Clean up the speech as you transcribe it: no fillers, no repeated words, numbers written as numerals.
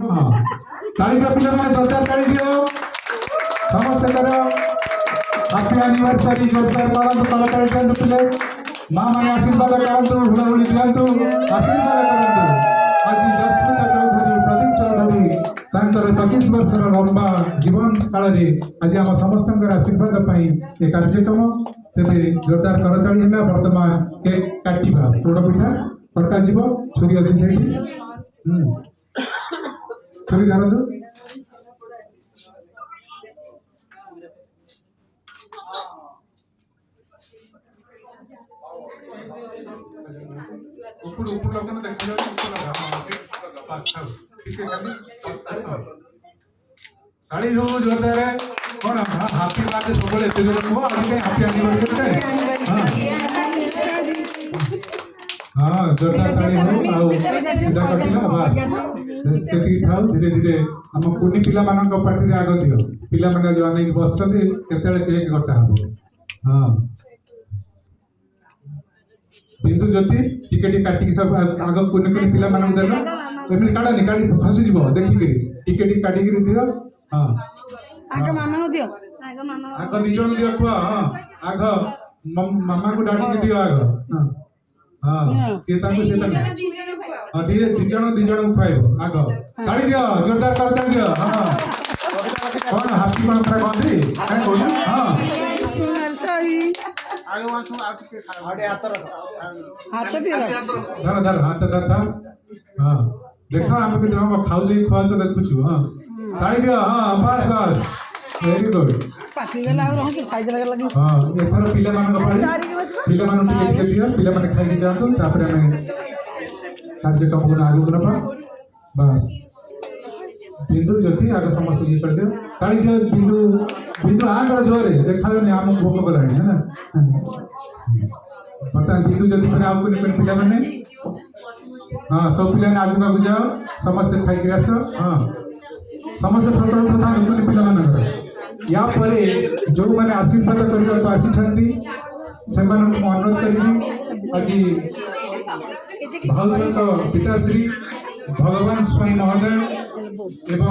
ताली का पिला मैंने जोरदार ताली दियो समस्त करो हैप्पी एनिवर्सरी जोरदार करंतु कलाकार करंतु पिले मां माने आशीर्वाद करंतु हुलाहुली दियंतु आशीर्वाद करंतु आज जस्मिता चौधरी प्रदीप चौधरी तांकर 25 वर्षर लंबा जीवन काल रे आज हम समस्त आशीर्वाद पाई ए कार्यक्रम तेरे जोरदार करताली है वर्तमान केक काटिबा पोड़ पिठा करता जीव छुरी अछि सेठी छुरी धरतु ऊपर ऊपर लगन देख लो ऊपर लगा पास था ठीक है खाली साड़ी हो जोरदार है कौन हैप्पी बर्थडे सबले एते जोर को आज के हैप्पी एनिवर्सरी हां जोरदार ताली हो आउ सीधा कटिला बस सेठी थाउ धीरे धीरे हम कुनी पिला मानन को पार्टी रे आगो दियो पिला माने जो आने बसछथि केतेले केक कटा हबो हां बिंदु ज्योति टिकेट काटिक सब आग कुनी कुनी पिला मानन देलो एमि काडा निकाली फसी जीवो देखि के टिकेट काटिक दियो हां आगे मामा को दियो आग निजन दियो को हां आग मामा को डाटी के दियो आग हां से ताको हां धीरे दिजण उठाइबो आग गाड़ी दियो जोरदार करता दियो हां कौन हाथी कोन पर गंदी काय बोल हां आगे वासु आके के हाडे हाथ दियो धर हाथ धर हां देखा हम के हम खाऊ जे खाऊ तो देखछु हां गाड़ी दियो हां बस बस वेरी गुड पाटी गला और हम खाइ देला लगी हां एथर पिला मान को पाड़ी पिला मान टिकट के दियो पिला मान खाइ के जातो तापर हमें कार्यक्रम को आगु करबा बस बिंदु ज्योति आगे समस्त ये कर दियो गाड़ी दियो बिंदु आ कर जोरे देखा नहीं हम भूख कराई है ना पता बिंदु ज्योति पर आपको निकल पिला माने हां सब पिला ने आगु आगु जाओ समस्त खाइ के आसो हां समस्त फोटो उठा निकल पिला माने या परे जो माने आशीर्वाद करियो आसी छंती से मन अनुरोध करी আজি भाउजन पिताश्री भगवान स्वामी महोदय एवं